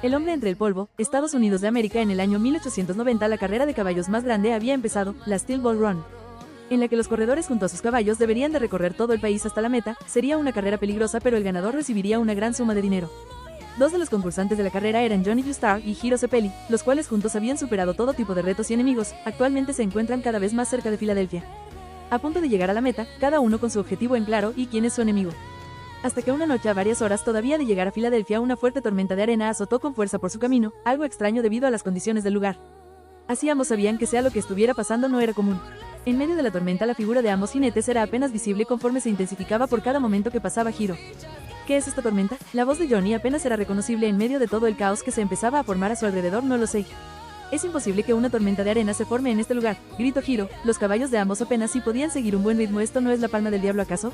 El hombre entre el polvo, Estados Unidos de América. En el año 1890 la carrera de caballos más grande había empezado, la Steel Ball Run, en la que los corredores junto a sus caballos deberían de recorrer todo el país hasta la meta. Sería una carrera peligrosa, pero el ganador recibiría una gran suma de dinero. Dos de los concursantes de la carrera eran Johnny Ustar y Hiro Cepelli, los cuales juntos habían superado todo tipo de retos y enemigos. Actualmente se encuentran cada vez más cerca de Filadelfia, a punto de llegar a la meta, cada uno con su objetivo en claro y quién es su enemigo. Hasta que una noche, a varias horas todavía de llegar a Filadelfia, una fuerte tormenta de arena azotó con fuerza por su camino, algo extraño debido a las condiciones del lugar. Así ambos sabían que sea lo que estuviera pasando no era común. En medio de la tormenta la figura de ambos jinetes era apenas visible conforme se intensificaba por cada momento que pasaba Hiro. ¿Qué es esta tormenta? La voz de Johnny apenas era reconocible en medio de todo el caos que se empezaba a formar a su alrededor. No lo sé. Es imposible que una tormenta de arena se forme en este lugar, gritó Hiro. Los caballos de ambos apenas si podían seguir un buen ritmo. ¿Esto no es la palma del diablo acaso?,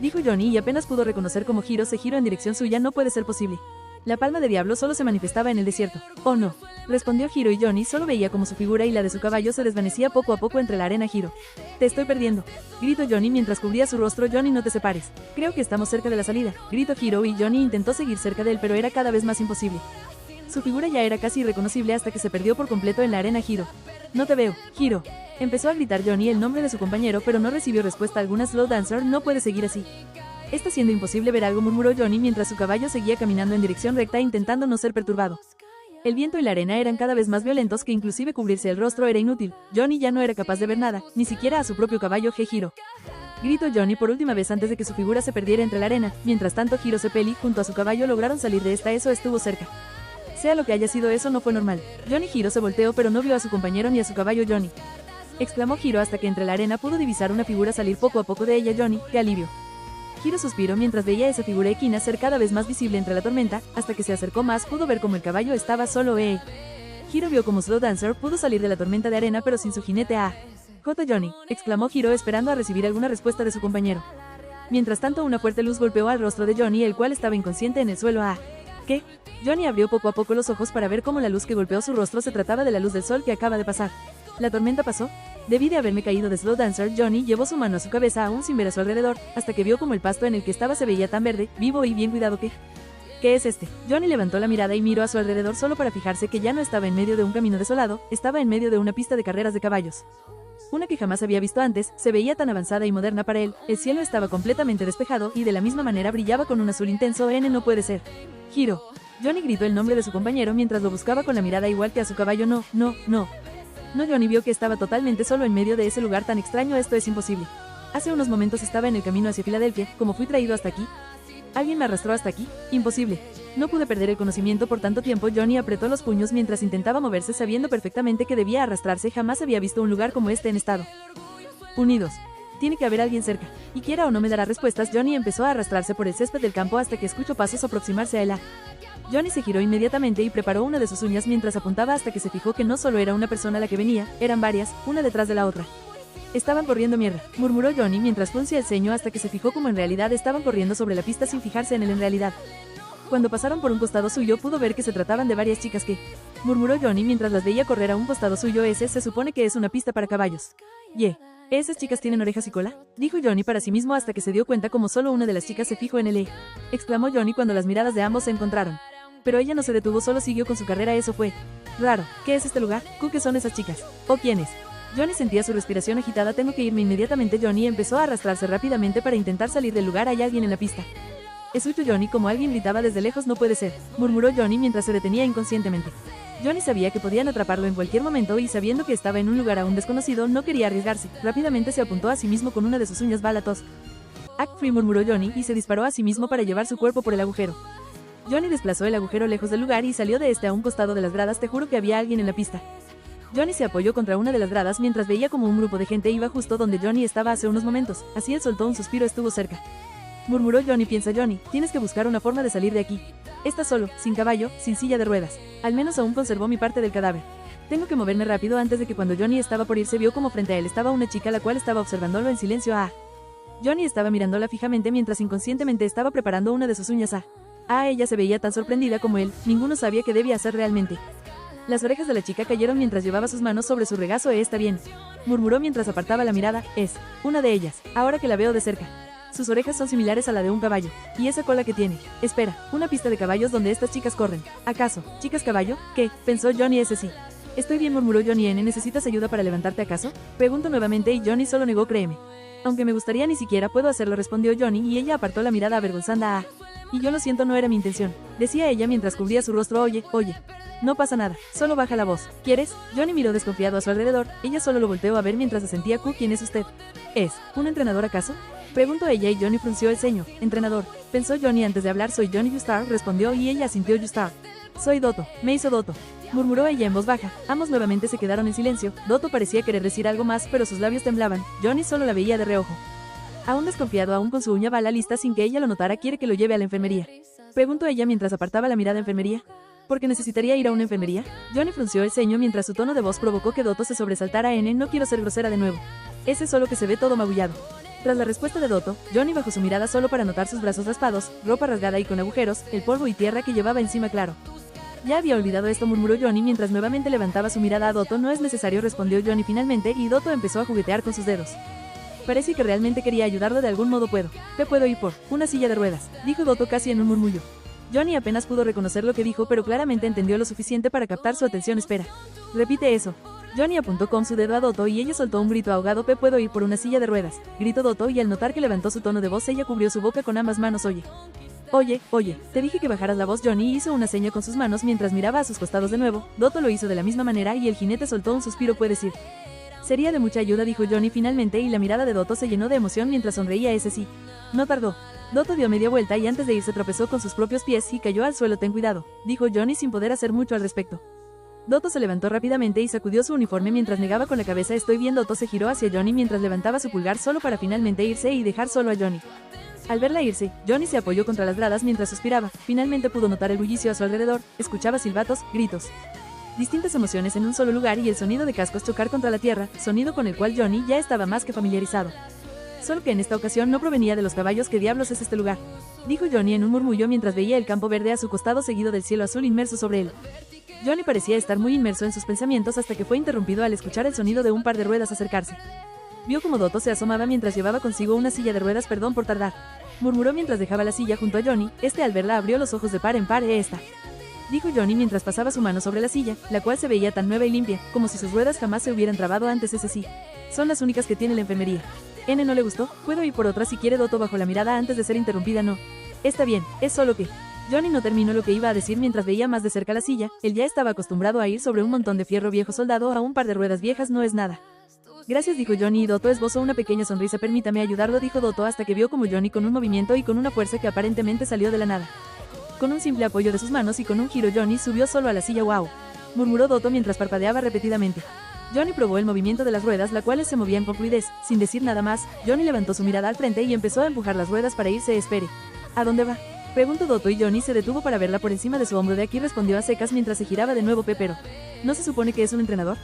dijo Johnny, y apenas pudo reconocer cómo Hiro se giró en dirección suya. No puede ser posible. La palma de diablo solo se manifestaba en el desierto. Oh no, respondió Hiro, y Johnny solo veía como su figura y la de su caballo se desvanecía poco a poco entre la arena. Hiro, te estoy perdiendo, gritó Johnny mientras cubría su rostro. Johnny, no te separes. Creo que estamos cerca de la salida, gritó Hiro, y Johnny intentó seguir cerca de él, pero era cada vez más imposible. Su figura ya era casi irreconocible hasta que se perdió por completo en la arena. Hiro, no te veo, Hiro. Empezó a gritar Johnny el nombre de su compañero, pero no recibió respuesta alguna. Slow Dancer, no puede seguir así. Está siendo imposible ver algo, murmuró Johnny mientras su caballo seguía caminando en dirección recta intentando no ser perturbado. El viento y la arena eran cada vez más violentos, que inclusive cubrirse el rostro era inútil. Johnny ya no era capaz de ver nada, ni siquiera a su propio caballo. Hiro, gritó Johnny por última vez antes de que su figura se perdiera entre la arena. Mientras tanto, Hiro Cepelli junto a su caballo lograron salir de esta. Eso estuvo cerca. Sea lo que haya sido, eso no fue normal. Johnny Hiro se volteó, pero no vio a su compañero ni a su caballo. Johnny, exclamó Hiro hasta que entre la arena pudo divisar una figura salir poco a poco de ella. Johnny, qué alivio. Hiro suspiró mientras veía esa figura equina ser cada vez más visible entre la tormenta. Hasta que se acercó más, pudo ver cómo el caballo estaba solo. Hiro vio cómo Slow Dancer pudo salir de la tormenta de arena, pero sin su jinete. Johnny, exclamó Hiro esperando a recibir alguna respuesta de su compañero. Mientras tanto, una fuerte luz golpeó al rostro de Johnny, el cual estaba inconsciente en el suelo. ¿Qué? Johnny abrió poco a poco los ojos para ver cómo la luz que golpeó su rostro se trataba de la luz del sol que acaba de pasar. ¿La tormenta pasó? Debí de haberme caído de Slow Dancer. Johnny llevó su mano a su cabeza aún sin ver a su alrededor, hasta que vio como el pasto en el que estaba se veía tan verde, vivo y bien cuidado. ¿Qué es este? Johnny levantó la mirada y miró a su alrededor solo para fijarse que ya no estaba en medio de un camino desolado, estaba en medio de una pista de carreras de caballos. Una que jamás había visto antes, se veía tan avanzada y moderna para él. El cielo estaba completamente despejado y de la misma manera brillaba con un azul intenso. No puede ser. Hiro. Johnny gritó el nombre de su compañero mientras lo buscaba con la mirada, igual que a su caballo. No. Johnny vio que estaba totalmente solo en medio de ese lugar tan extraño. Esto es imposible. Hace unos momentos estaba en el camino hacia Filadelfia. ¿Cómo fui traído hasta aquí? ¿Alguien me arrastró hasta aquí? Imposible. No pude perder el conocimiento por tanto tiempo. Johnny apretó los puños mientras intentaba moverse, sabiendo perfectamente que debía arrastrarse. Jamás había visto un lugar como este en Estados Unidos. Tiene que haber alguien cerca. Y quiera o no me dará respuestas. Johnny empezó a arrastrarse por el césped del campo hasta que escuchó pasos aproximarse a él. Johnny se giró inmediatamente y preparó una de sus uñas mientras apuntaba, hasta que se fijó que no solo era una persona la que venía, eran varias, una detrás de la otra. Estaban corriendo. Mierda, murmuró Johnny mientras fruncía el ceño hasta que se fijó como en realidad estaban corriendo sobre la pista sin fijarse en él en realidad. Cuando pasaron por un costado suyo pudo ver que se trataban de varias chicas. Murmuró Johnny mientras las veía correr a un costado suyo. Ese se supone que es una pista para caballos. ¿Esas chicas tienen orejas y cola?, dijo Johnny para sí mismo hasta que se dio cuenta como solo una de las chicas se fijó en él. Exclamó Johnny cuando las miradas de ambos se encontraron. Pero ella no se detuvo, solo siguió con su carrera. Eso fue raro. ¿Qué es este lugar? ¿Qué son esas chicas? ¿O quiénes? Johnny sentía su respiración agitada. Tengo que irme inmediatamente. Johnny empezó a arrastrarse rápidamente para intentar salir del lugar. Hay alguien en la pista. Escuchó Johnny como alguien gritaba desde lejos. No puede ser, murmuró Johnny mientras se detenía inconscientemente. Johnny sabía que podían atraparlo en cualquier momento y sabiendo que estaba en un lugar aún desconocido, no quería arriesgarse. Rápidamente se apuntó a sí mismo con una de sus uñas. Balatos. Act free, murmuró Johnny y se disparó a sí mismo para llevar su cuerpo por el agujero. Johnny desplazó el agujero lejos del lugar y salió de este a un costado de las gradas. Te juro que había alguien en la pista. Johnny se apoyó contra una de las gradas mientras veía como un grupo de gente iba justo donde Johnny estaba hace unos momentos. Así él soltó un suspiro. Estuvo cerca. Murmuró Johnny. Piensa Johnny, tienes que buscar una forma de salir de aquí. Estás solo, sin caballo, sin silla de ruedas. Al menos aún conservó mi parte del cadáver. Tengo que moverme rápido antes de que. Cuando Johnny estaba por irse vio como frente a él estaba una chica la cual estaba observándolo en silencio. Johnny estaba mirándola fijamente mientras inconscientemente estaba preparando una de sus uñas. Ella se veía tan sorprendida como él. Ninguno sabía qué debía hacer realmente. Las orejas de la chica cayeron mientras llevaba sus manos sobre su regazo. Está bien, murmuró mientras apartaba la mirada. Es una de ellas, ahora que la veo de cerca. Sus orejas son similares a la de un caballo. ¿Y esa cola que tiene? Espera, una pista de caballos donde estas chicas corren. ¿Acaso, chicas caballo? ¿Qué? Pensó Johnny. Ese sí. Estoy bien, murmuró Johnny. ¿Necesitas ayuda para levantarte acaso? Preguntó nuevamente y Johnny solo negó. Créeme. Aunque me gustaría, ni siquiera puedo hacerlo, respondió Johnny, y ella apartó la mirada avergonzada. Y yo lo siento, no era mi intención, decía ella mientras cubría su rostro. Oye, no pasa nada, solo baja la voz. ¿Quieres? Johnny miró desconfiado a su alrededor, ella solo lo volteó a ver mientras asentía. ¿Quién es usted? ¿Es un entrenador acaso? Preguntó ella y Johnny frunció el ceño. Entrenador, pensó Johnny antes de hablar. Soy Johnny Yoostar, respondió, y ella asintió. Yoostar. Soy Dotto, me hizo Dotto, murmuró ella en voz baja. Ambos nuevamente se quedaron en silencio. Dotto parecía querer decir algo más, pero sus labios temblaban. Johnny solo la veía de reojo. Aún desconfiado, aún con su uña bala lista sin que ella lo notara. ¿Quiere que lo lleve a la enfermería?, preguntó ella mientras apartaba la mirada. ¿Enfermería? ¿Por qué necesitaría ir a una enfermería? Johnny frunció el ceño mientras su tono de voz provocó que Dotto se sobresaltara. No quiero ser grosera de nuevo. Ese solo que se ve todo magullado. Tras la respuesta de Dotto, Johnny bajó su mirada solo para notar sus brazos raspados, ropa rasgada y con agujeros, el polvo y tierra que llevaba encima. Claro. Ya había olvidado esto, murmuró Johnny mientras nuevamente levantaba su mirada a Dotto. No es necesario, respondió Johnny finalmente, y Dotto empezó a juguetear con sus dedos. Parece que realmente quería ayudarlo de algún modo. Te puedo ir por una silla de ruedas, dijo Dotto casi en un murmullo. Johnny apenas pudo reconocer lo que dijo, pero claramente entendió lo suficiente para captar su atención. Espera. Repite eso. Johnny apuntó con su dedo a Dotto y ella soltó un grito ahogado. ¿Puedo ir por una silla de ruedas?, gritó Dotto, y al notar que levantó su tono de voz, ella cubrió su boca con ambas manos. Oye, te dije que bajaras la voz. Johnny hizo una seña con sus manos mientras miraba a sus costados de nuevo. Dotto lo hizo de la misma manera y el jinete soltó un suspiro. ¿Puedes ir? Sería de mucha ayuda, dijo Johnny finalmente, y la mirada de Dotto se llenó de emoción mientras sonreía. Ese sí. No tardó. Dotto dio media vuelta y antes de irse tropezó con sus propios pies y cayó al suelo. Ten cuidado, dijo Johnny sin poder hacer mucho al respecto. Dotto se levantó rápidamente y sacudió su uniforme mientras negaba con la cabeza. Estoy bien. Dotto se giró hacia Johnny mientras levantaba su pulgar solo para finalmente irse y dejar solo a Johnny. Al verla irse, Johnny se apoyó contra las gradas mientras suspiraba. Finalmente pudo notar el bullicio a su alrededor, escuchaba silbatos, gritos, distintas emociones en un solo lugar y el sonido de cascos chocar contra la tierra, sonido con el cual Johnny ya estaba más que familiarizado. Solo que en esta ocasión no provenía de los caballos. ¿Qué diablos es este lugar?, dijo Johnny en un murmullo mientras veía el campo verde a su costado seguido del cielo azul inmerso sobre él. Johnny parecía estar muy inmerso en sus pensamientos hasta que fue interrumpido al escuchar el sonido de un par de ruedas acercarse. Vio como Dotto se asomaba mientras llevaba consigo una silla de ruedas. Perdón por tardar, murmuró mientras dejaba la silla junto a Johnny. Al verla abrió los ojos de par en par. Dijo Johnny mientras pasaba su mano sobre la silla, la cual se veía tan nueva y limpia, como si sus ruedas jamás se hubieran trabado antes. Ese sí. Son las únicas que tiene la enfermería. ¿No le gustó? Puedo ir por otra si quiere. Dotto bajó la mirada antes de ser interrumpida. No. Está bien, es solo que... Johnny no terminó lo que iba a decir mientras veía más de cerca la silla. Él ya estaba acostumbrado a ir sobre un montón de fierro viejo soldado a un par de ruedas viejas. No es nada. Gracias, dijo Johnny, y Dotto esbozó una pequeña sonrisa. Permítame ayudarlo, dijo Dotto, hasta que vio como Johnny, con un movimiento y con una fuerza que aparentemente salió de la nada, con un simple apoyo de sus manos y con un giro, Johnny subió solo a la silla. ¡Wow!, murmuró Dotto mientras parpadeaba repetidamente. Johnny probó el movimiento de las ruedas, las cuales se movían con fluidez. Sin decir nada más, Johnny levantó su mirada al frente y empezó a empujar las ruedas para irse. Espere. ¿A dónde va?, preguntó Dotto, y Johnny se detuvo para verla por encima de su hombro. De aquí, respondió a secas mientras se giraba de nuevo. Pero, ¿no se supone que es un entrenador?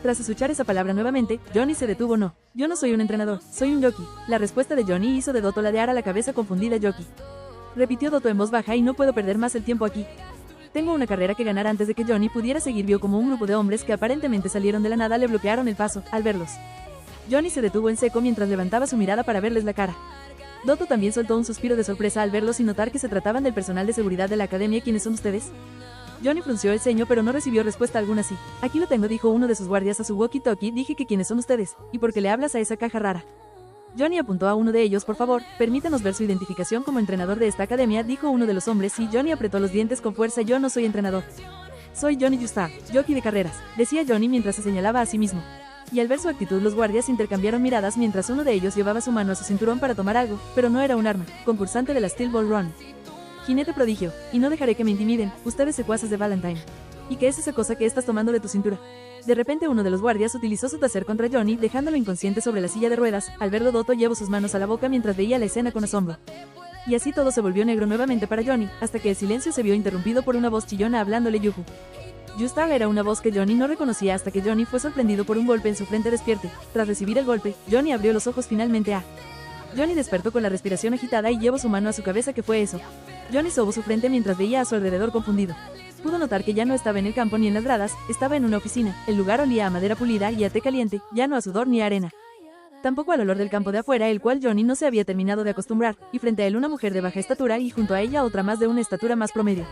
Tras escuchar esa palabra nuevamente, Johnny se detuvo. No, yo no soy un entrenador, soy un jockey. La respuesta de Johnny hizo de Dotto ladear a la cabeza confundida. Jockey, repitió Dotto en voz baja, y no puedo perder más el tiempo aquí. Tengo una carrera que ganar. Antes de que Johnny pudiera seguir, vio como un grupo de hombres que aparentemente salieron de la nada le bloquearon el paso. Al verlos, Johnny se detuvo en seco mientras levantaba su mirada para verles la cara. Dotto también soltó un suspiro de sorpresa al verlos y notar que se trataban del personal de seguridad de la academia. ¿Quiénes son ustedes?, Johnny frunció el ceño, pero no recibió respuesta alguna. Sí, aquí lo tengo, dijo uno de sus guardias a su walkie-talkie. Dije que quiénes son ustedes, y por qué le hablas a esa caja rara. Johnny apuntó a uno de ellos. Por favor, permítanos ver su identificación como entrenador de esta academia, dijo uno de los hombres, y Johnny apretó los dientes con fuerza. Yo no soy entrenador. Soy Johnny Yoostar, jockey de carreras, decía Johnny mientras se señalaba a sí mismo. Y al ver su actitud, los guardias intercambiaron miradas mientras uno de ellos llevaba su mano a su cinturón para tomar algo, pero no era un arma. Concursante de la Steel Ball Run. Jinete prodigio, y no dejaré que me intimiden, ustedes secuaces de Valentine. ¿Y qué es esa cosa que estás tomando de tu cintura? De repente uno de los guardias utilizó su taser contra Johnny, dejándolo inconsciente sobre la silla de ruedas. Al verlo, Dotto llevó sus manos a la boca mientras veía la escena con asombro. Y así todo se volvió negro nuevamente para Johnny, hasta que el silencio se vio interrumpido por una voz chillona hablándole. Yuhu. Yoostar era una voz que Johnny no reconocía hasta que Johnny fue sorprendido por un golpe en su frente. Despierte. Tras recibir el golpe, Johnny abrió los ojos finalmente. Johnny despertó con la respiración agitada y llevó su mano a su cabeza. ¿Qué fue eso? Johnny sobó su frente mientras veía a su alrededor confundido. Pudo notar que ya no estaba en el campo ni en las gradas, estaba en una oficina. El lugar olía a madera pulida y a té caliente, ya no a sudor ni a arena. Tampoco al olor del campo de afuera, el cual Johnny no se había terminado de acostumbrar, y frente a él una mujer de baja estatura y junto a ella otra más de una estatura más promedio.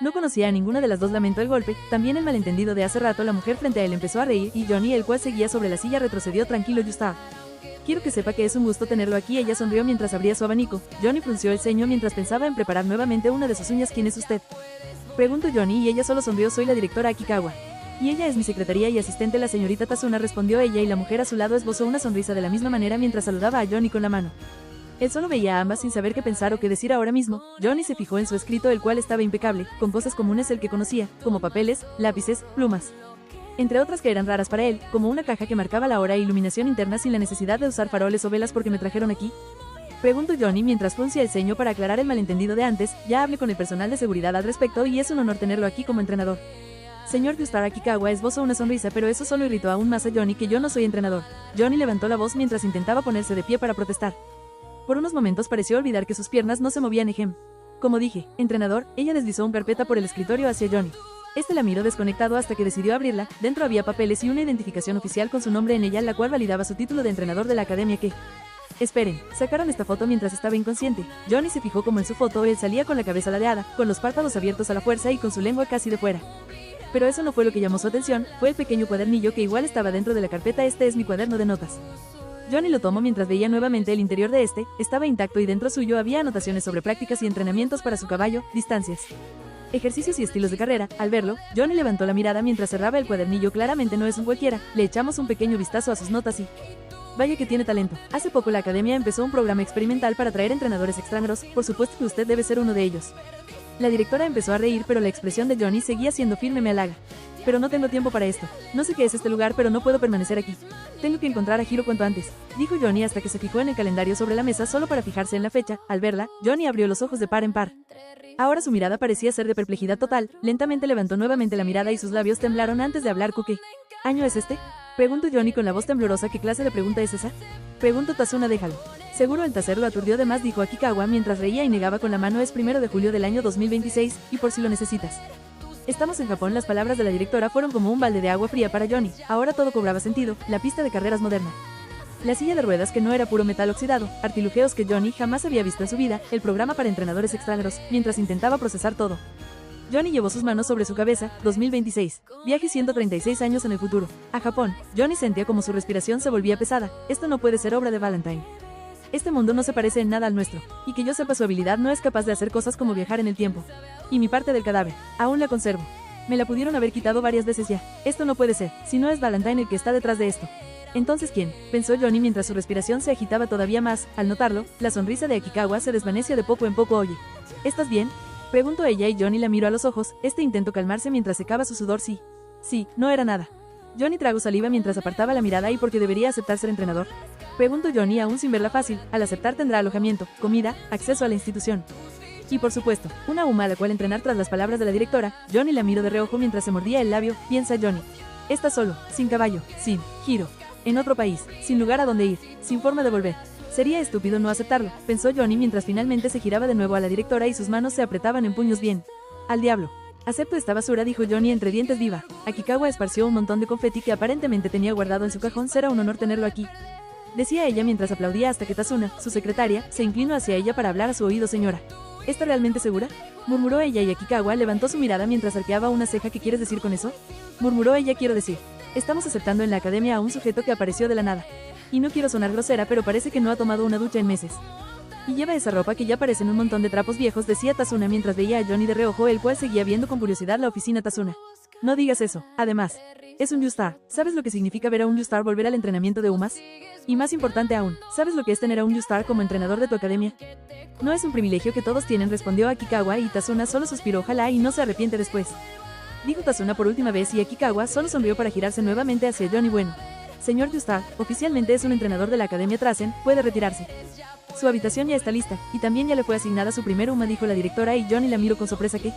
No conocía a ninguna de las dos, lamentó el golpe, también el malentendido de hace rato. La mujer frente a él empezó a reír, y Johnny, el cual seguía sobre la silla, retrocedió tranquilo. Yustar, quiero que sepa que es un gusto tenerlo aquí. Ella sonrió mientras abría su abanico. Johnny frunció el ceño mientras pensaba en preparar nuevamente una de sus uñas. ¿Quién es usted?, preguntó Johnny, y ella solo sonrió. Soy la directora Akikawa. Y ella es mi secretaria y asistente, la señorita Tazuna, respondió ella, y la mujer a su lado esbozó una sonrisa de la misma manera mientras saludaba a Johnny con la mano. Él solo veía a ambas sin saber qué pensar o qué decir ahora mismo. Johnny se fijó en su escrito, el cual estaba impecable, con cosas comunes el que conocía, como papeles, lápices, plumas, entre otras que eran raras para él, como una caja que marcaba la hora e iluminación interna sin la necesidad de usar faroles o velas. ¿Por qué me trajeron aquí?, preguntó Johnny mientras fruncía el ceño para aclarar el malentendido de antes. Ya hablé con el personal de seguridad al respecto y es un honor tenerlo aquí como entrenador. Señor Yustar. Akikawa esbozó una sonrisa, pero eso solo irritó aún más a Johnny. Que yo no soy entrenador. Johnny levantó la voz mientras intentaba ponerse de pie para protestar. Por unos momentos pareció olvidar que sus piernas no se movían. Como dije, entrenador. Ella deslizó una carpeta por el escritorio hacia Johnny. Este la miró desconectado hasta que decidió abrirla. Dentro había papeles y una identificación oficial con su nombre en ella, la cual validaba su título de entrenador de la academia. Esperen, sacaron esta foto mientras estaba inconsciente. Johnny se fijó como en su foto él salía con la cabeza ladeada, con los párpados abiertos a la fuerza y con su lengua casi de fuera. Pero eso no fue lo que llamó su atención, fue el pequeño cuadernillo que igual estaba dentro de la carpeta. Este es mi cuaderno de notas. Johnny lo tomó mientras veía nuevamente el interior de este. Estaba intacto y dentro suyo había anotaciones sobre prácticas y entrenamientos para su caballo, distancias, ejercicios y estilos de carrera. Al verlo, Johnny levantó la mirada mientras cerraba el cuadernillo. Claramente no es un cualquiera. Le echamos un pequeño vistazo a sus notas y... vaya que tiene talento. Hace poco la academia empezó un programa experimental para traer entrenadores extranjeros. Por supuesto que usted debe ser uno de ellos. La directora empezó a reír, pero la expresión de Johnny seguía siendo firme. Me halaga. Pero no tengo tiempo para esto. No sé qué es este lugar, pero no puedo permanecer aquí. Tengo que encontrar a Hiro cuanto antes, dijo Johnny hasta que se fijó en el calendario sobre la mesa solo para fijarse en la fecha. Al verla, Johnny abrió los ojos de par en par. Ahora su mirada parecía ser de perplejidad total. Lentamente levantó nuevamente la mirada y sus labios temblaron antes de hablar. ¿Qué año es este?, preguntó Johnny con la voz temblorosa. ¿Qué clase de pregunta es esa?, preguntó Tazuna. Déjalo. Seguro el taser lo aturdió de más, dijo Akikawa mientras reía y negaba con la mano. Es 1 de julio del año 2026, y por si lo necesitas. Estamos en Japón. Las palabras de la directora fueron como un balde de agua fría para Johnny. Ahora todo cobraba sentido. La pista de carreras moderna, la silla de ruedas que no era puro metal oxidado, artilugios que Johnny jamás había visto en su vida, el programa para entrenadores extranjeros. Mientras intentaba procesar todo, Johnny llevó sus manos sobre su cabeza. 2026. Viaje 136 años en el futuro. A Japón. Johnny sentía como su respiración se volvía pesada. Esto no puede ser obra de Valentine. Este mundo no se parece en nada al nuestro. Y que yo sepa, su habilidad no es capaz de hacer cosas como viajar en el tiempo. Y mi parte del cadáver, aún la conservo. Me la pudieron haber quitado varias veces ya. Esto no puede ser. Si no es Valentine el que está detrás de esto. Entonces, ¿quién?, pensó Johnny mientras su respiración se agitaba todavía más. Al notarlo, la sonrisa de Akikawa se desvaneció de poco en poco. Oye, ¿estás bien?, preguntó ella y Johnny la miró a los ojos. Este intentó calmarse mientras secaba su sudor. Sí, no era nada. Johnny tragó saliva mientras apartaba la mirada. ¿Y por qué debería aceptar ser entrenador?, preguntó Johnny aún sin verla fácil. Al aceptar tendrá alojamiento, comida, acceso a la institución. Y por supuesto, una UMA a la cual entrenar. Tras las palabras de la directora, Johnny la miró de reojo mientras se mordía el labio. Piensa Johnny. Está solo, sin caballo, sin Hiro, en otro país, sin lugar a donde ir, sin forma de volver. Sería estúpido no aceptarlo, pensó Johnny mientras finalmente se giraba de nuevo a la directora y sus manos se apretaban en puños. Bien. Al diablo. Acepto esta basura, dijo Johnny entre dientes. Viva. Akikawa esparció un montón de confeti que aparentemente tenía guardado en su cajón. Será un honor tenerlo aquí, decía ella mientras aplaudía hasta que Tazuna, su secretaria, se inclinó hacia ella para hablar a su oído. Señora, ¿está realmente segura?, murmuró ella, y Akikawa levantó su mirada mientras arqueaba una ceja. ¿Qué quieres decir con eso?, murmuró ella. Quiero decir, estamos aceptando en la academia a un sujeto que apareció de la nada. Y no quiero sonar grosera, pero parece que no ha tomado una ducha en meses. Y lleva esa ropa que ya parecen un montón de trapos viejos, decía Tazuna mientras veía a Johnny de reojo, el cual seguía viendo con curiosidad la oficina. Tazuna, no digas eso. Además, es un Yustar. ¿Sabes lo que significa ver a un Yustar volver al entrenamiento de UMAS? Y más importante aún, ¿sabes lo que es tener a un Yustar como entrenador de tu academia? No es un privilegio que todos tienen, respondió Akikawa, y Tazuna solo suspiró. Ojalá y no se arrepiente después, dijo Tazuna por última vez, y Akikawa solo sonrió para girarse nuevamente hacia Johnny. Bueno, señor Yustar, oficialmente es un entrenador de la academia Trasen, puede retirarse. Su habitación ya está lista, y también ya le fue asignada su primer UMA, dijo la directora, y Johnny la miró con sorpresa. ¿Qué?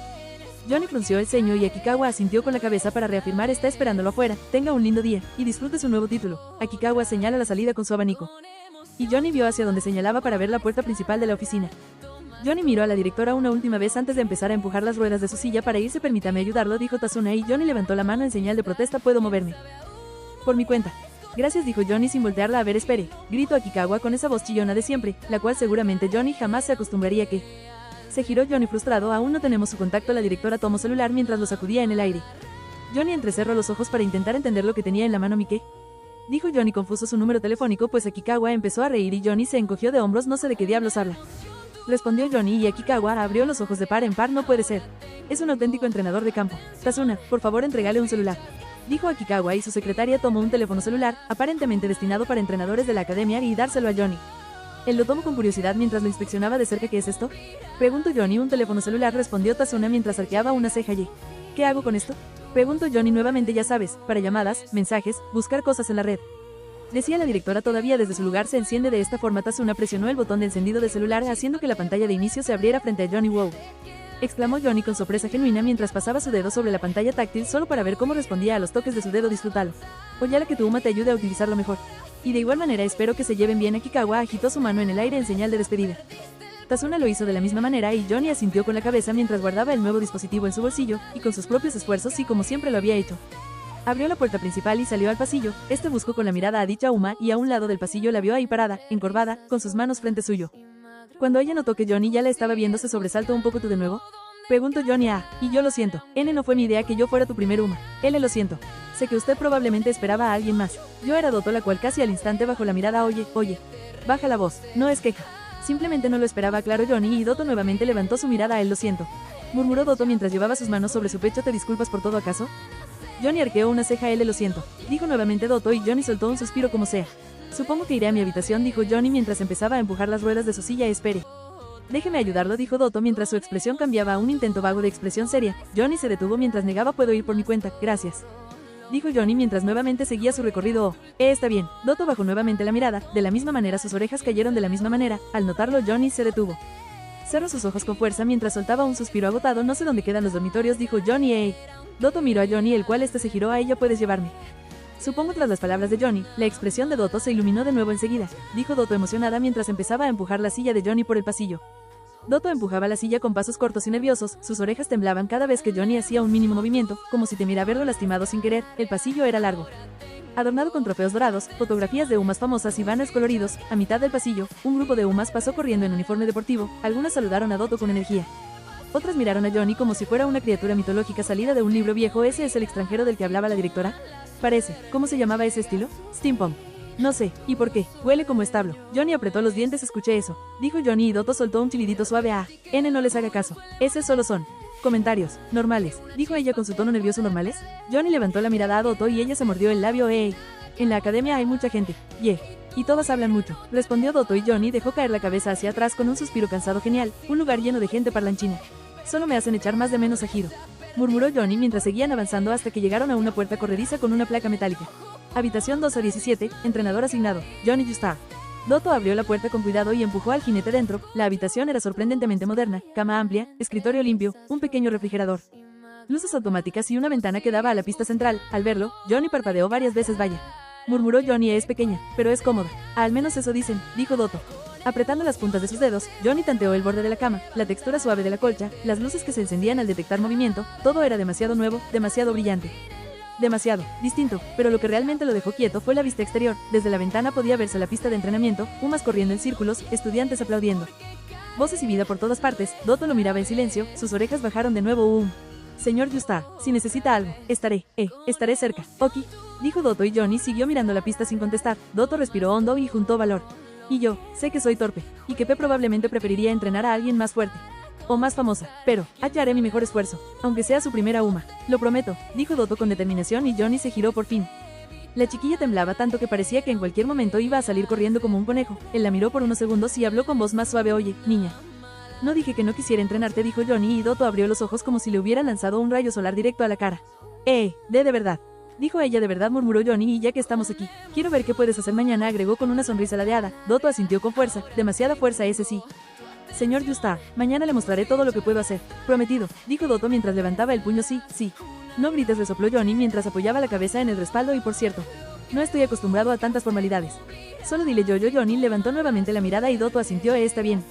Johnny frunció el ceño y Akikawa asintió con la cabeza para reafirmar. Está esperándolo afuera. Tenga un lindo día, y disfrute su nuevo título. Akikawa señala la salida con su abanico, y Johnny vio hacia donde señalaba para ver la puerta principal de la oficina. Johnny miró a la directora una última vez antes de empezar a empujar las ruedas de su silla para irse. Permítame ayudarlo, dijo Tazuna, y Johnny levantó la mano en señal de protesta. ¿Puedo moverme por mi cuenta?, Gracias, dijo Johnny sin voltearla a ver. Espere, gritó Akikawa con esa voz chillona de siempre, la cual seguramente Johnny jamás se acostumbraría que... Se giró Johnny frustrado. Aún no tenemos su contacto. La directora tomó celular mientras lo sacudía en el aire. Johnny entrecerró los ojos para intentar entender lo que tenía en la mano. ¿Qué? Dijo Johnny confuso su número telefónico, pues Akikawa empezó a reír y Johnny se encogió de hombros. No sé de qué diablos habla. Respondió Johnny y Akikawa abrió los ojos de par en par. No puede ser. Es un auténtico entrenador de campo. Tasuna, por favor entregale un celular. Dijo Akikawa y su secretaria tomó un teléfono celular, aparentemente destinado para entrenadores de la academia, y dárselo a Johnny. Él lo tomó con curiosidad mientras lo inspeccionaba de cerca. ¿Qué es esto? Preguntó Johnny. Un teléfono celular, respondió Tasuna mientras arqueaba una ceja. ¿Y qué hago con esto? Preguntó Johnny nuevamente. Ya sabes, para llamadas, mensajes, buscar cosas en la red. Decía la directora. Todavía desde su lugar se enciende de esta forma. Tasuna presionó el botón de encendido del celular haciendo que la pantalla de inicio se abriera frente a Johnny. ¡Wow!, exclamó Johnny con sorpresa genuina mientras pasaba su dedo sobre la pantalla táctil solo para ver cómo respondía a los toques de su dedo. Disfrútalo. Ojalá que tu Uma te ayude a utilizarlo mejor. Y de igual manera espero que se lleven bien. Akikawa agitó su mano en el aire en señal de despedida. Tasuna lo hizo de la misma manera y Johnny asintió con la cabeza mientras guardaba el nuevo dispositivo en su bolsillo, y con sus propios esfuerzos y como siempre lo había hecho. Abrió la puerta principal y salió al pasillo. Buscó con la mirada a dicha Uma y a un lado del pasillo la vio ahí parada, encorvada, con sus manos frente suyo. Cuando ella notó que Johnny ya la estaba viendo, se sobresaltó un poco. ¿Tú de nuevo?, preguntó Johnny. Y yo lo siento. No fue mi idea que yo fuera tu primer Uma. Lo siento. Sé que usted probablemente esperaba a alguien más. Yo era Doto, la cual casi al instante bajó la mirada. Oye, baja la voz, no es queja. Simplemente no lo esperaba, aclaró Johnny, y Doto nuevamente levantó su mirada. Lo siento, murmuró Doto mientras llevaba sus manos sobre su pecho. ¿Te disculpas por todo, acaso? Johnny arqueó una ceja. Lo siento, dijo nuevamente Doto, y Johnny soltó un suspiro. Como sea. Supongo que iré a mi habitación, dijo Johnny mientras empezaba a empujar las ruedas de su silla. Espere. Déjeme ayudarlo, dijo Doto mientras su expresión cambiaba a un intento vago de expresión seria. Johnny se detuvo mientras negaba. Puedo ir por mi cuenta, gracias, dijo Johnny mientras nuevamente seguía su recorrido. Está bien. Doto bajó nuevamente la mirada. De la misma manera sus orejas cayeron de la misma manera. Al notarlo, Johnny se detuvo. Cerró sus ojos con fuerza mientras soltaba un suspiro agotado. No sé dónde quedan los dormitorios, dijo Johnny. Doto miró a Johnny, el cual se giró a ella. ¿Puedes llevarme? Supongo. Tras las palabras de Johnny, la expresión de Doto se iluminó de nuevo enseguida, dijo Doto emocionada mientras empezaba a empujar la silla de Johnny por el pasillo. Doto empujaba la silla con pasos cortos y nerviosos. Sus orejas temblaban cada vez que Johnny hacía un mínimo movimiento, como si temiera haberlo lastimado sin querer. El pasillo era largo, adornado con trofeos dorados, fotografías de Umas famosas y banners coloridos. A mitad del pasillo, un grupo de Umas pasó corriendo en uniforme deportivo. Algunas saludaron a Doto con energía. Otras miraron a Johnny como si fuera una criatura mitológica salida de un libro viejo. ¿Ese es el extranjero del que hablaba la directora? Parece. ¿Cómo se llamaba ese estilo? Steampunk. No sé. ¿Y por qué? Huele como establo. Johnny apretó los dientes. Escuché eso, dijo Johnny, y Doto soltó un chilidito suave. No les haga caso. Esos solo son comentarios normales, dijo ella con su tono nervioso. ¿Normales? Johnny levantó la mirada a Doto y ella se mordió el labio. En la academia hay mucha gente. Y todas hablan mucho, respondió Doto, y Johnny dejó caer la cabeza hacia atrás con un suspiro cansado. Genial, un lugar lleno de gente parlanchina. Solo me hacen echar más de menos a Hiro, murmuró Johnny mientras seguían avanzando hasta que llegaron a una puerta corrediza con una placa metálica. Habitación 2A17, entrenador asignado, Johnny Justar. Doto abrió la puerta con cuidado y empujó al jinete dentro. La habitación era sorprendentemente moderna, cama amplia, escritorio limpio, un pequeño refrigerador, luces automáticas y una ventana que daba a la pista central. Al verlo, Johnny parpadeó varias veces. Vaya, murmuró Johnny, es pequeña, pero es cómoda. Al menos eso dicen, dijo Doto. Apretando las puntas de sus dedos, Johnny tanteó el borde de la cama, la textura suave de la colcha, las luces que se encendían al detectar movimiento. Todo era demasiado nuevo, demasiado brillante. Demasiado distinto, pero lo que realmente lo dejó quieto fue la vista exterior. Desde la ventana podía verse la pista de entrenamiento, Umas corriendo en círculos, estudiantes aplaudiendo, voces y vida por todas partes. Doto lo miraba en silencio, sus orejas bajaron de nuevo. Señor Justar, si necesita algo, estaré cerca. Oki, dijo Doto, y Johnny siguió mirando la pista sin contestar. Doto respiró hondo y juntó valor. Y yo, sé que soy torpe, y que P probablemente preferiría entrenar a alguien más fuerte o más famosa, pero haré mi mejor esfuerzo, aunque sea su primera Uma. Lo prometo, dijo Doto con determinación, y Johnny se giró por fin. La chiquilla temblaba tanto que parecía que en cualquier momento iba a salir corriendo como un conejo. Él la miró por unos segundos y habló con voz más suave. Oye, niña, no dije que no quisiera entrenarte, dijo Johnny, y Doto abrió los ojos como si le hubiera lanzado un rayo solar directo a la cara. De verdad, dijo ella. De verdad, murmuró Johnny, y ya que estamos aquí, quiero ver qué puedes hacer mañana, agregó con una sonrisa ladeada. Doto asintió con fuerza, demasiada fuerza. Ese sí. Señor Justar, mañana le mostraré todo lo que puedo hacer. Prometido, dijo Doto mientras levantaba el puño. Sí. No grites, resopló Johnny mientras apoyaba la cabeza en el respaldo. Y por cierto, no estoy acostumbrado a tantas formalidades. Solo dile yo. Johnny levantó nuevamente la mirada y Doto asintió. Está bien.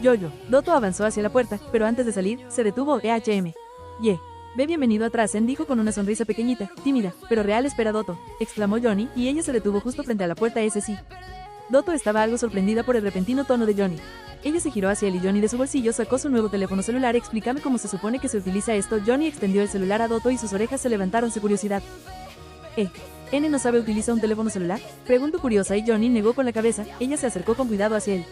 Yo. Doto avanzó hacia la puerta, pero antes de salir, se detuvo. Ve bienvenido a Trasen, dijo con una sonrisa pequeñita, tímida, pero real. Espera, Dotto, exclamó Johnny, y ella se detuvo justo frente a la puerta. Ese sí. Dotto estaba algo sorprendida por el repentino tono de Johnny. Ella se giró hacia él y Johnny de su bolsillo sacó su nuevo teléfono celular. Explícame cómo se supone que se utiliza esto. Johnny extendió el celular a Dotto y sus orejas se levantaron de curiosidad. ¿N no sabe utilizar un teléfono celular? Preguntó curiosa y Johnny negó con la cabeza. Ella se acercó con cuidado hacia él.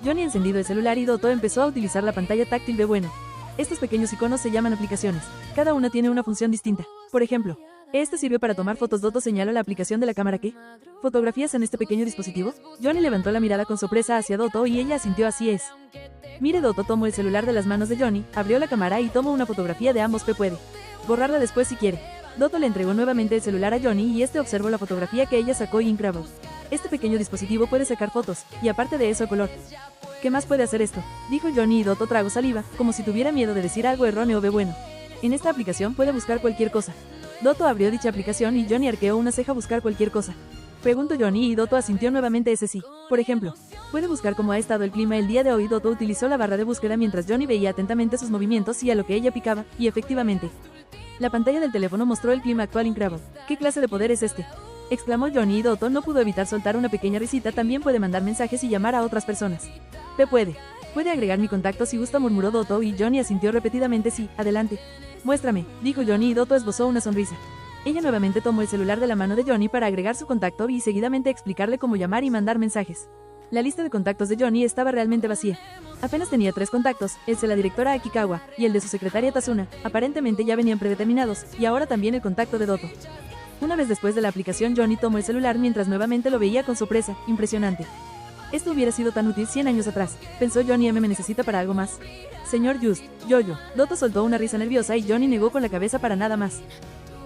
Johnny encendido el celular y Dotto empezó a utilizar la pantalla táctil de bueno. Estos pequeños iconos se llaman aplicaciones. Cada una tiene una función distinta. Por ejemplo, este sirve para tomar fotos. Dotto señaló la aplicación de la cámara. ¿Qué? ¿Fotografías en este pequeño dispositivo? Johnny levantó la mirada con sorpresa hacia Dotto y ella asintió. Así es. Mire, Dotto tomó el celular de las manos de Johnny, abrió la cámara y tomó una fotografía de ambos. Puede borrarla después si quiere. Dotto le entregó nuevamente el celular a Johnny y este observó la fotografía que ella sacó. Incredible. Este pequeño dispositivo puede sacar fotos, y aparte de eso, color. ¿Qué más puede hacer esto? Dijo Johnny y Dotto tragó saliva, como si tuviera miedo de decir algo erróneo. Bueno. En esta aplicación puede buscar cualquier cosa. Dotto abrió dicha aplicación y Johnny arqueó una ceja. ¿Buscar cualquier cosa? Preguntó Johnny y Dotto asintió nuevamente. Ese sí. Por ejemplo, puede buscar cómo ha estado el clima el día de hoy. Dotto utilizó la barra de búsqueda mientras Johnny veía atentamente sus movimientos y a lo que ella picaba, y efectivamente, la pantalla del teléfono mostró el clima actual. Incredible. ¿Qué clase de poder es este? Exclamó Johnny y Dotto no pudo evitar soltar una pequeña risita. También puede mandar mensajes y llamar a otras personas. Puede agregar mi contacto si gusta, murmuró Dotto y Johnny asintió repetidamente. Sí, adelante. Muéstrame, dijo Johnny y Dotto esbozó una sonrisa. Ella nuevamente tomó el celular de la mano de Johnny para agregar su contacto y seguidamente explicarle cómo llamar y mandar mensajes. La lista de contactos de Johnny estaba realmente vacía. Apenas tenía 3 contactos, el de la directora Akikawa y el de su secretaria Tazuna. Aparentemente ya venían predeterminados, y ahora también el contacto de Dotto. Una vez después de la aplicación, Johnny tomó el celular mientras nuevamente lo veía con sorpresa. Impresionante. Esto hubiera sido tan útil 100 años atrás, pensó Johnny. ¿Me necesita para algo más? Señor Just, yo. Dotto soltó una risa nerviosa y Johnny negó con la cabeza. Para nada más.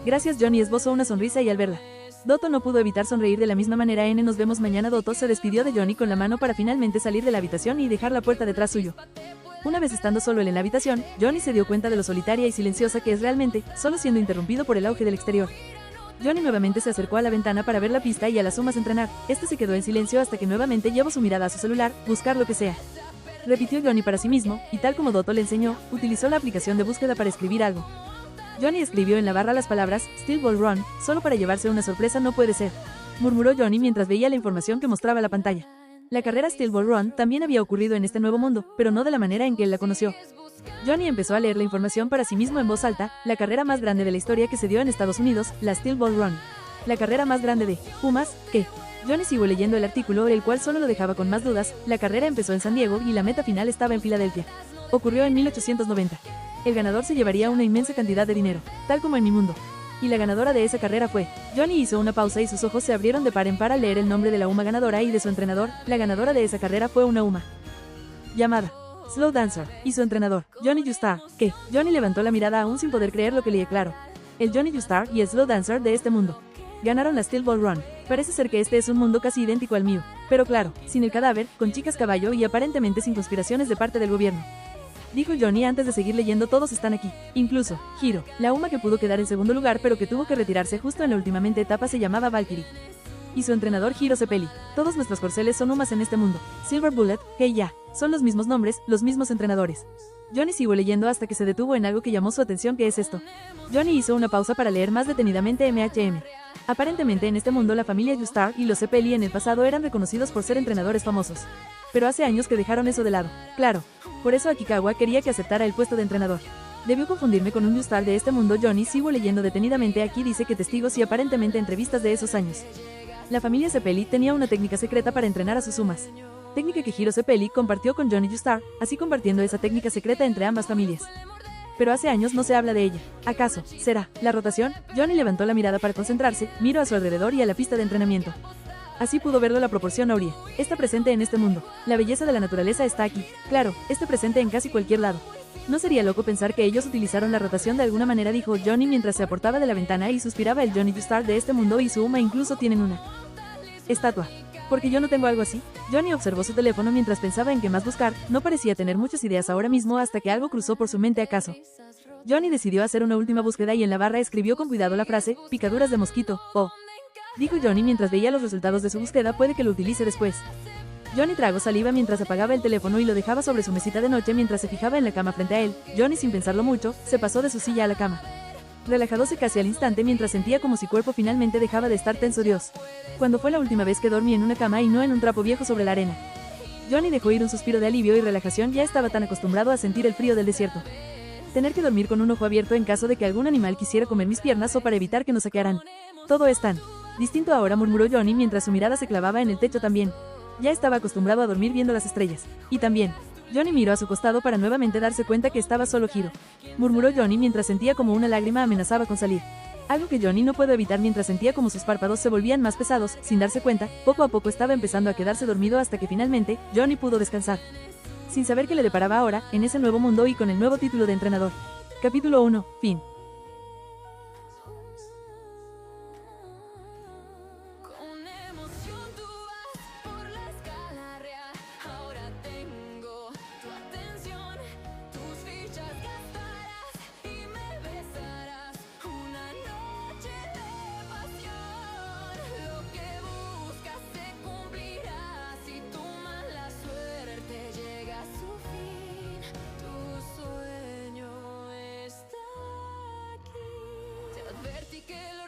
Gracias. Johnny esbozó una sonrisa y al verla, Dotto no pudo evitar sonreír de la misma manera. Nos vemos mañana. Dotto se despidió de Johnny con la mano para finalmente salir de la habitación y dejar la puerta detrás suyo. Una vez estando solo él en la habitación, Johnny se dio cuenta de lo solitaria y silenciosa que es realmente, solo siendo interrumpido por el auge del exterior. Johnny nuevamente se acercó a la ventana para ver la pista y a las sumas entrenar. Este se quedó en silencio hasta que nuevamente llevó su mirada a su celular. Buscar lo que sea. Repitió Johnny para sí mismo, y tal como Dotto le enseñó, utilizó la aplicación de búsqueda para escribir algo. Johnny escribió en la barra las palabras, Steel Ball Run, solo para llevarse una sorpresa. No puede ser, murmuró Johnny mientras veía la información que mostraba la pantalla. La carrera Steel Ball Run también había ocurrido en este nuevo mundo, pero no de la manera en que él la conoció. Johnny empezó a leer la información para sí mismo en voz alta. La carrera más grande de la historia que se dio en Estados Unidos, la Steel Ball Run. La carrera más grande de Pumas, ¿qué? Johnny siguió leyendo el artículo, el cual solo lo dejaba con más dudas. La carrera empezó en San Diego y la meta final estaba en Filadelfia. Ocurrió en 1890. El ganador se llevaría una inmensa cantidad de dinero, tal como en mi mundo. Y la ganadora de esa carrera fue. Johnny hizo una pausa y sus ojos se abrieron de par en par al leer el nombre de la UMA ganadora y de su entrenador. La ganadora de esa carrera fue una UMA llamada Slow Dancer, y su entrenador, Johnny Justar. ¿Qué? Johnny levantó la mirada aún sin poder creer lo que leía. Claro. El Johnny Justar y el Slow Dancer de este mundo ganaron la Steel Ball Run. Parece ser que este es un mundo casi idéntico al mío, pero claro, sin el cadáver, con chicas caballo y aparentemente sin conspiraciones de parte del gobierno. Dijo Johnny antes de seguir leyendo. Todos están aquí. Incluso, Hiro, la UMA que pudo quedar en segundo lugar pero que tuvo que retirarse justo en la últimamente etapa se llamaba Valkyrie. Y su entrenador Hiro Cepelli. Todos nuestros corceles son UMAs en este mundo. Silver Bullet, hey ya. Son los mismos nombres, los mismos entrenadores. Johnny siguió leyendo hasta que se detuvo en algo que llamó su atención. ¿Qué es esto? Johnny hizo una pausa para leer más detenidamente. MHM. Aparentemente en este mundo la familia Justar y los Cepelli en el pasado eran reconocidos por ser entrenadores famosos. Pero hace años que dejaron eso de lado. Claro. Por eso Akikawa quería que aceptara el puesto de entrenador. Debió confundirme con un Justar de este mundo. Johnny siguió leyendo detenidamente. Aquí dice que testigos y aparentemente entrevistas de esos años. La familia Cepelli tenía una técnica secreta para entrenar a sus sumas. Técnica que Hiro Cepelli compartió con Johnny Justar, así compartiendo esa técnica secreta entre ambas familias. Pero hace años no se habla de ella. ¿Acaso será la rotación? Johnny levantó la mirada para concentrarse, miró a su alrededor y a la pista de entrenamiento. Así pudo verlo. La proporción áurea está presente en este mundo. La belleza de la naturaleza está aquí. Claro, está presente en casi cualquier lado. No sería loco pensar que ellos utilizaron la rotación de alguna manera, dijo Johnny mientras se aportaba de la ventana y suspiraba. El Johnny Justar de este mundo y su UMA incluso tienen una estatua. ¿Porque yo no tengo algo así? Johnny observó su teléfono mientras pensaba en qué más buscar. No parecía tener muchas ideas ahora mismo hasta que algo cruzó por su mente. ¿Acaso? Johnny decidió hacer una última búsqueda y en la barra escribió con cuidado la frase, picaduras de mosquito, dijo Johnny mientras veía los resultados de su búsqueda. Puede que lo utilice después. Johnny tragó saliva mientras apagaba el teléfono y lo dejaba sobre su mesita de noche mientras se fijaba en la cama frente a él. Johnny, sin pensarlo mucho, se pasó de su silla a la cama. Relajadose casi al instante mientras sentía como su cuerpo finalmente dejaba de estar tenso. Dios. Cuando fue la última vez que dormí en una cama y no en un trapo viejo sobre la arena? Johnny dejó ir un suspiro de alivio y relajación. Ya estaba tan acostumbrado a sentir el frío del desierto. Tener que dormir con un ojo abierto en caso de que algún animal quisiera comer mis piernas o para evitar que nos saquearan. Todo es tan distinto ahora, murmuró Johnny mientras su mirada se clavaba en el techo también. Ya estaba acostumbrado a dormir viendo las estrellas. Y también. Johnny miró a su costado para nuevamente darse cuenta que estaba solo. Giro. Murmuró Johnny mientras sentía como una lágrima amenazaba con salir. Algo que Johnny no pudo evitar mientras sentía como sus párpados se volvían más pesados. Sin darse cuenta, poco a poco estaba empezando a quedarse dormido hasta que finalmente, Johnny pudo descansar. Sin saber qué le deparaba ahora, en ese nuevo mundo y con el nuevo título de entrenador. Capítulo 1. Fin. Advertí que lo